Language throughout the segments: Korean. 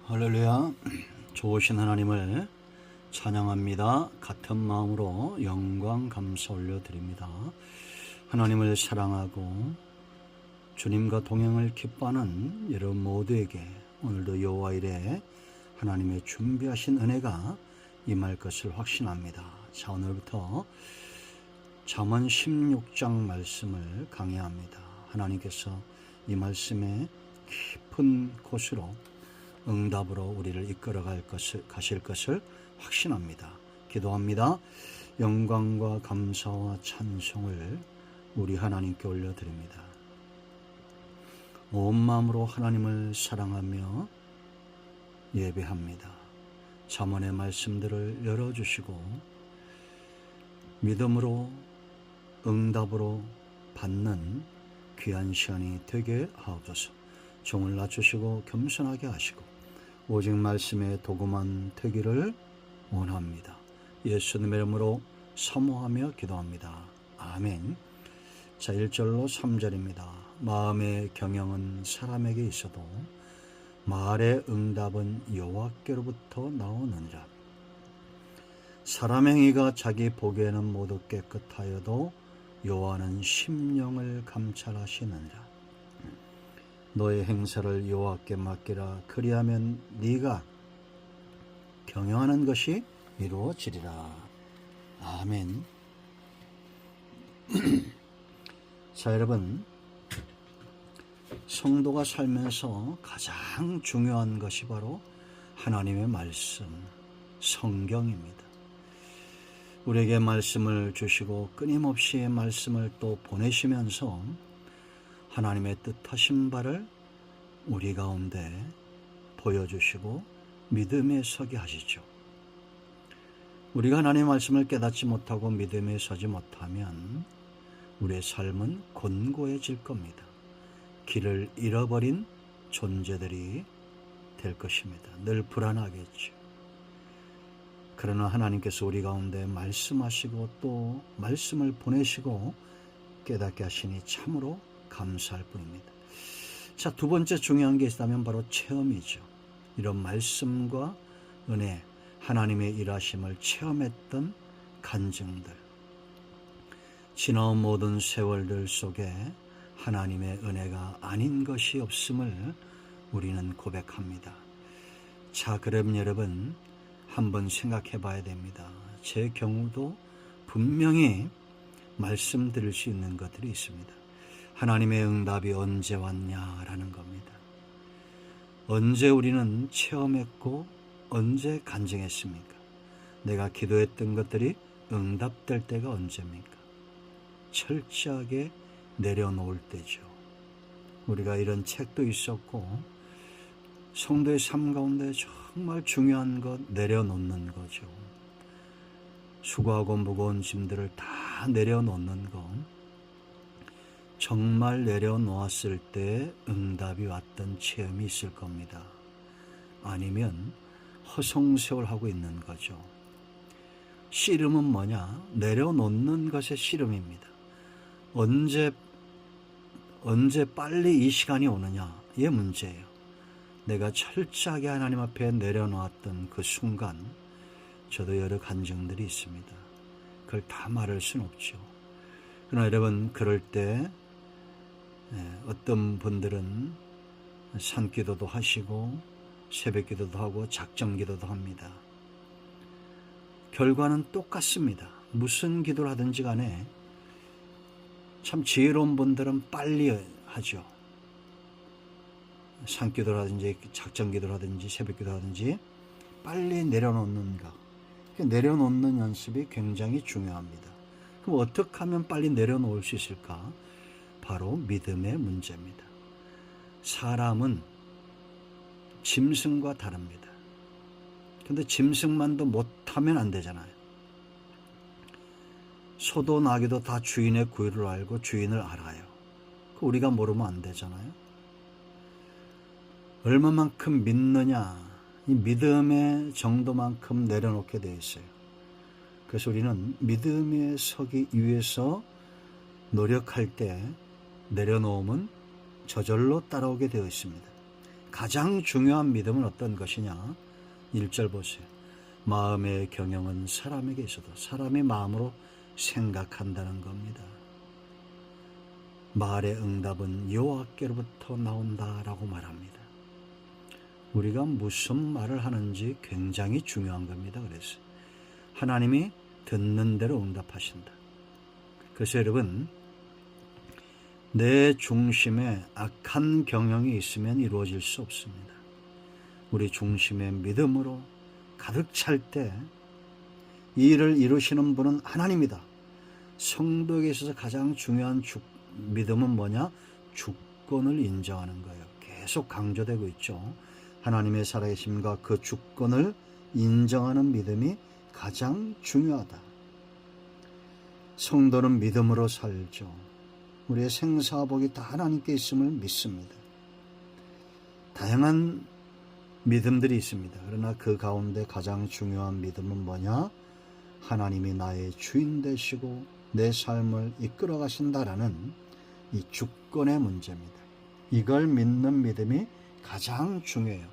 할렐루야. 좋으신 하나님을 찬양합니다. 같은 마음으로 영광 감사 올려드립니다. 하나님을 사랑하고 주님과 동행을 기뻐하는 여러분 모두에게 오늘도 여호와 이레 하나님의 준비하신 은혜가 임할 것을 확신합니다. 자, 오늘부터 잠언 16장 말씀을 강해합니다. 하나님께서 이 말씀에 깊은 곳으로 응답으로 우리를 이끌어 가실 것을 확신합니다. 기도합니다. 영광과 감사와 찬송을 우리 하나님께 올려드립니다. 온 마음으로 하나님을 사랑하며 예배합니다. 잠언의 말씀들을 열어주시고 믿음으로 응답으로 받는 귀한 시간이 되게 하옵소서. 종을 낮추시고 겸손하게 하시고 오직 말씀에 도금만 되기를 원합니다. 예수님의 이름으로 사모하며 기도합니다. 아멘. 자, 1절로 3절입니다. 마음의 경영은 사람에게 있어도 말의 응답은 여호와께로부터 나오느니라. 사람 행위가 자기 보기에는 모두 깨끗하여도 여호와는 심령을 감찰하시느니라. 너의 행사를 여호와께 맡기라. 그리하면 네가 경영하는 것이 이루어지리라. 아멘. 자, 여러분, 성도가 살면서 가장 중요한 것이 바로 하나님의 말씀, 성경입니다. 우리에게 말씀을 주시고 끊임없이 말씀을 또 보내시면서 하나님의 뜻하신 바를 우리 가운데 보여주시고 믿음에 서게 하시죠. 우리가 하나님의 말씀을 깨닫지 못하고 믿음에 서지 못하면 우리의 삶은 곤고해질 겁니다. 길을 잃어버린 존재들이 될 것입니다. 늘 불안하겠죠. 그러나 하나님께서 우리 가운데 말씀하시고 또 말씀을 보내시고 깨닫게 하시니 참으로 감사할 뿐입니다. 자, 두 번째 중요한 게 있다면 바로 체험이죠. 이런 말씀과 은혜, 하나님의 일하심을 체험했던 간증들, 지나온 모든 세월들 속에 하나님의 은혜가 아닌 것이 없음을 우리는 고백합니다. 자, 그럼 여러분 한번 생각해 봐야 됩니다. 제 경우도 분명히 말씀드릴 수 있는 것들이 있습니다. 하나님의 응답이 언제 왔냐라는 겁니다. 언제 우리는 체험했고 언제 간증했습니까? 내가 기도했던 것들이 응답될 때가 언제입니까? 철저하게 내려놓을 때죠. 우리가 이런 책도 있었고 성도의 삶 가운데 정말 중요한 것 내려놓는 거죠. 수고하고 무거운 짐들을 다 내려놓는 건 정말 내려놓았을 때 응답이 왔던 체험이 있을 겁니다. 아니면 허송세월하고 있는 거죠. 씨름은 뭐냐? 내려놓는 것의 씨름입니다. 언제 빨리 이 시간이 오느냐의 문제예요. 내가 철저하게 하나님 앞에 내려놓았던 그 순간 저도 여러 간증들이 있습니다. 그걸 다 말할 수는 없죠. 그러나 여러분, 그럴 때 어떤 분들은 산기도도 하시고 새벽기도도 하고 작정기도도 합니다. 결과는 똑같습니다. 무슨 기도를 하든지 간에 참 지혜로운 분들은 빨리 하죠. 산기도라든지 작정기도라든지 새벽기도라든지 빨리 내려놓는 것, 내려놓는 연습이 굉장히 중요합니다. 그럼 어떻게 하면 빨리 내려놓을 수 있을까? 바로 믿음의 문제입니다. 사람은 짐승과 다릅니다. 근데 짐승만도 못하면 안 되잖아요. 소도 나귀도 다 주인의 구유를 알고 주인을 알아요. 우리가 모르면 안 되잖아요. 얼마만큼 믿느냐, 이 믿음의 정도만큼 내려놓게 되어 있어요. 그래서 우리는 믿음에 서기 위해서 노력할 때 내려놓음은 저절로 따라오게 되어 있습니다. 가장 중요한 믿음은 어떤 것이냐? 1절 보세요. 마음의 경영은 사람에게 있어도 사람이 마음으로 생각한다는 겁니다. 말의 응답은 여호와께로부터 나온다라고 말합니다. 우리가 무슨 말을 하는지 굉장히 중요한 겁니다. 그래서 하나님이 듣는 대로 응답하신다. 그래서 여러분, 내 중심에 악한 경영이 있으면 이루어질 수 없습니다. 우리 중심의 믿음으로 가득 찰 때 이 일을 이루시는 분은 하나님이다. 성도에게 있어서 가장 중요한 믿음은 뭐냐? 주권을 인정하는 거예요. 계속 강조되고 있죠. 하나님의 살아계심과 그 주권을 인정하는 믿음이 가장 중요하다. 성도는 믿음으로 살죠. 우리의 생사복이 다 하나님께 있음을 믿습니다. 다양한 믿음들이 있습니다. 그러나 그 가운데 가장 중요한 믿음은 뭐냐? 하나님이 나의 주인 되시고 내 삶을 이끌어 가신다라는 이 주권의 문제입니다. 이걸 믿는 믿음이 가장 중요해요.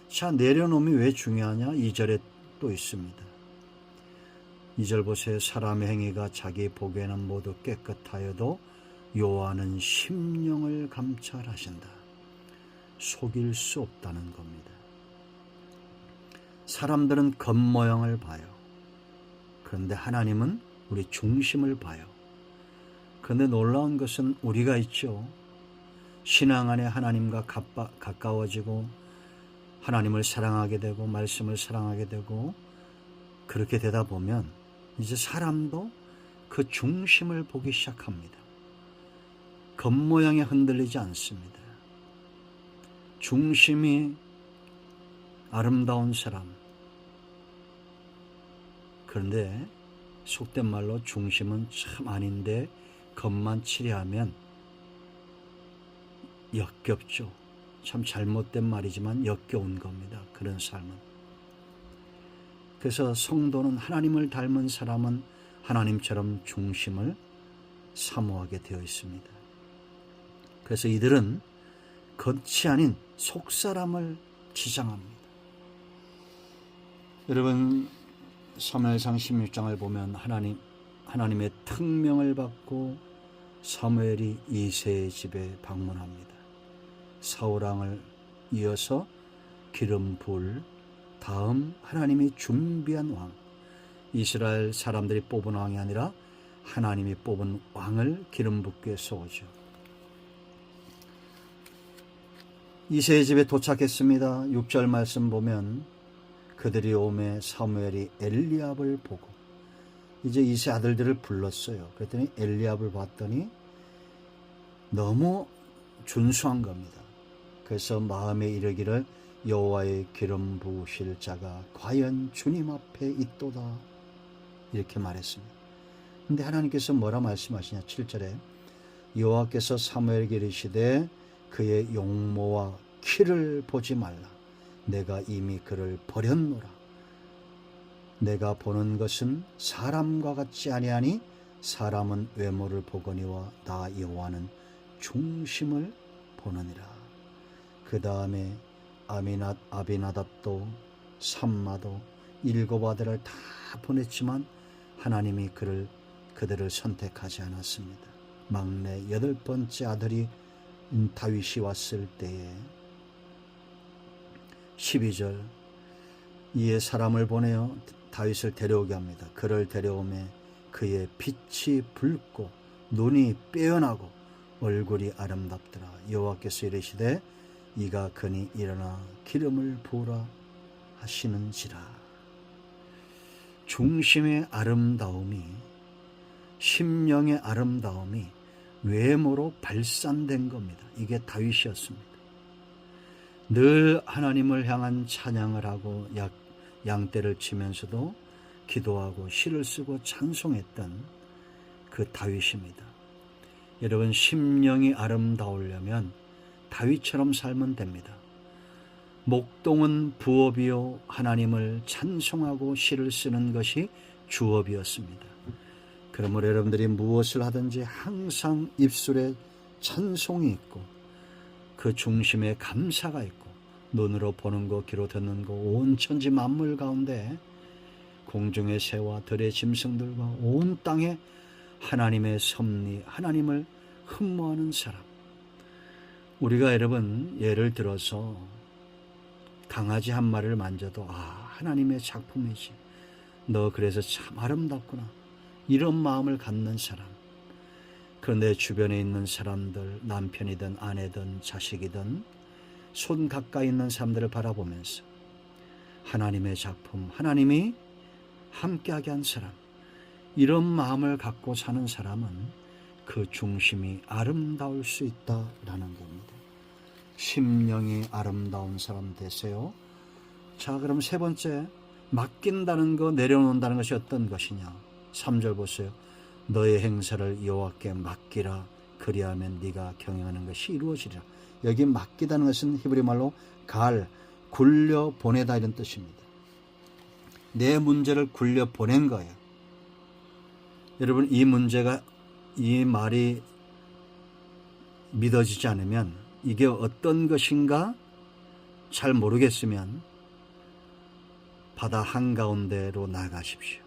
자, 내려놓음이 왜 중요하냐? 2절에 또 있습니다. 2절 보세요. 사람의 행위가 자기 보기에는 모두 깨끗하여도 여호와는 심령을 감찰하신다. 속일 수 없다는 겁니다. 사람들은 겉모양을 봐요. 그런데 하나님은 우리 중심을 봐요. 그런데 놀라운 것은 우리가 있죠. 신앙 안에 하나님과 가까워지고 하나님을 사랑하게 되고 말씀을 사랑하게 되고 그렇게 되다 보면 이제 사람도 그 중심을 보기 시작합니다. 겉모양에 흔들리지 않습니다. 중심이 아름다운 사람. 그런데 속된 말로 중심은 참 아닌데 겉만 칠해하면 역겹죠. 참 잘못된 말이지만 역겨운 겁니다. 그런 삶은. 그래서 성도는 하나님을 닮은 사람은 하나님처럼 중심을 사모하게 되어 있습니다. 그래서 이들은 겉이 아닌 속사람을 지향합니다. 여러분, 사무엘상 16장을 보면 하나님의 특명을 받고 사무엘이 이새의 집에 방문합니다. 사울왕을 이어서 기름 부을 다음 하나님이 준비한 왕, 이스라엘 사람들이 뽑은 왕이 아니라 하나님이 뽑은 왕을 기름 붓기 위해서 오죠. 이새의 집에 도착했습니다. 6절 말씀 보면 그들이 오매 사무엘이 엘리압을 보고 이제 이새 아들들을 불렀어요. 그랬더니 엘리압을 봤더니 너무 준수한 겁니다. 그래서 마음에 이르기를 여호와의 기름 부으실 자가 과연 주님 앞에 있도다 이렇게 말했습니다. 근데 하나님께서 뭐라 말씀하시냐? 7절에 여호와께서 사무엘에게 이르시되 그의 용모와 키를 보지 말라. 내가 이미 그를 버렸노라. 내가 보는 것은 사람과 같지 아니하니 사람은 외모를 보거니와 나 여호와는 중심을 보느니라. 그 다음에 아비나답도 삼마도 7 아들을 다 보냈지만 하나님이 그들을 선택하지 않았습니다. 막내 8번째 아들이 다윗이 왔을 때에 12절 이에 사람을 보내어 다윗을 데려오게 합니다. 그를 데려오매 그의 빛이 붉고 눈이 빼어나고 얼굴이 아름답더라. 여호와께서 이르시되 이가 그니 일어나 기름을 부으라 하시는지라. 중심의 아름다움이, 심령의 아름다움이 외모로 발산된 겁니다. 이게 다윗이었습니다. 늘 하나님을 향한 찬양을 하고 양떼를 치면서도 기도하고 시를 쓰고 찬송했던 그 다윗입니다. 여러분, 심령이 아름다우려면 다윗처럼 살면 됩니다. 목동은 부업이요 하나님을 찬송하고 시를 쓰는 것이 주업이었습니다. 그러므로 여러분들이 무엇을 하든지 항상 입술에 찬송이 있고 그 중심에 감사가 있고 눈으로 보는 거, 귀로 듣는 거, 온 천지 만물 가운데 공중의 새와 들의 짐승들과 온 땅에 하나님의 섭리, 하나님을 흠모하는 사람. 우리가 여러분 예를 들어서 강아지 한 마리를 만져도 하나님의 작품이지. 너 그래서 참 아름답구나. 이런 마음을 갖는 사람. 그런데 주변에 있는 사람들, 남편이든 아내든 자식이든 손 가까이 있는 사람들을 바라보면서 하나님의 작품, 하나님이 함께하게 한 사람, 이런 마음을 갖고 사는 사람은 그 중심이 아름다울 수 있다라는 겁니다. 심령이 아름다운 사람 되세요. 자, 그럼 세 번째, 맡긴다는 거, 내려놓는다는 것이 어떤 것이냐. 3절 보세요. 너의 행사를 여호와께 맡기라. 그리하면 네가 경영하는 것이 이루어지리라. 여기 맡기다는 것은 히브리 말로 굴려 보내다 이런 뜻입니다. 내 문제를 굴려 보낸 거예요. 여러분, 이 말이 믿어지지 않으면, 이게 어떤 것인가 잘 모르겠으면 바다 한가운데로 나가십시오.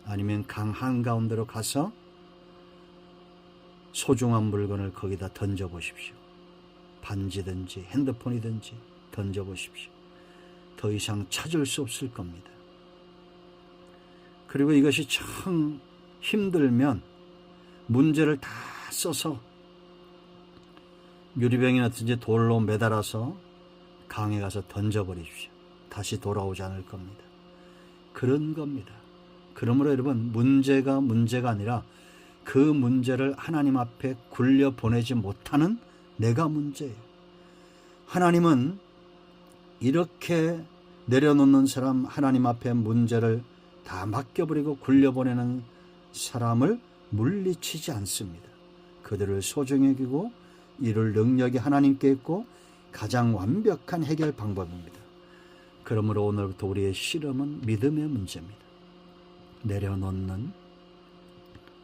아니면 강 한가운데로 가서 소중한 물건을 거기다 던져보십시오. 반지든지 핸드폰이든지 던져보십시오. 더 이상 찾을 수 없을 겁니다. 그리고 이것이 참 힘들면 문제를 다 써서 유리병이라든지 돌로 매달아서 강에 가서 던져버리십시오. 다시 돌아오지 않을 겁니다. 그런 겁니다. 그러므로 여러분, 문제가 아니라 그 문제를 하나님 앞에 굴려 보내지 못하는 내가 문제예요. 하나님은 이렇게 내려놓는 사람, 하나님 앞에 문제를 다 맡겨버리고 굴려보내는 사람을 물리치지 않습니다. 그들을 소중히 여기고 이룰 능력이 하나님께 있고 가장 완벽한 해결 방법입니다. 그러므로 오늘부터 우리의 실험은 믿음의 문제입니다. 내려놓는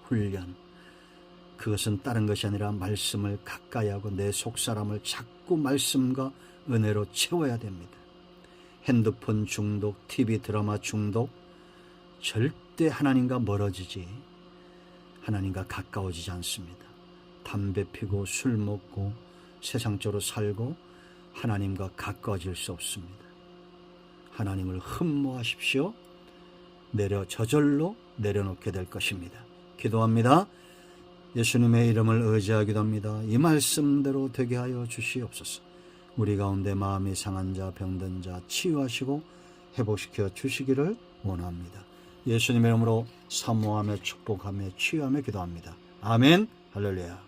훈련, 그것은 다른 것이 아니라 말씀을 가까이 하고 내 속사람을 자꾸 말씀과 은혜로 채워야 됩니다. 핸드폰 중독, TV 드라마 중독, 절대 하나님과 멀어지지, 하나님과 가까워지지 않습니다. 담배 피고 술 먹고 세상적으로 살고 하나님과 가까워질 수 없습니다. 하나님을 흠모하십시오. 저절로 내려놓게 될 것입니다. 기도합니다. 예수님의 이름을 의지하기도 합니다. 이 말씀대로 되게 하여 주시옵소서. 우리 가운데 마음이 상한 자, 병든 자 치유하시고 회복시켜 주시기를 원합니다. 예수님의 이름으로 사모하며 축복하며 치유하며 기도합니다. 아멘. 할렐루야.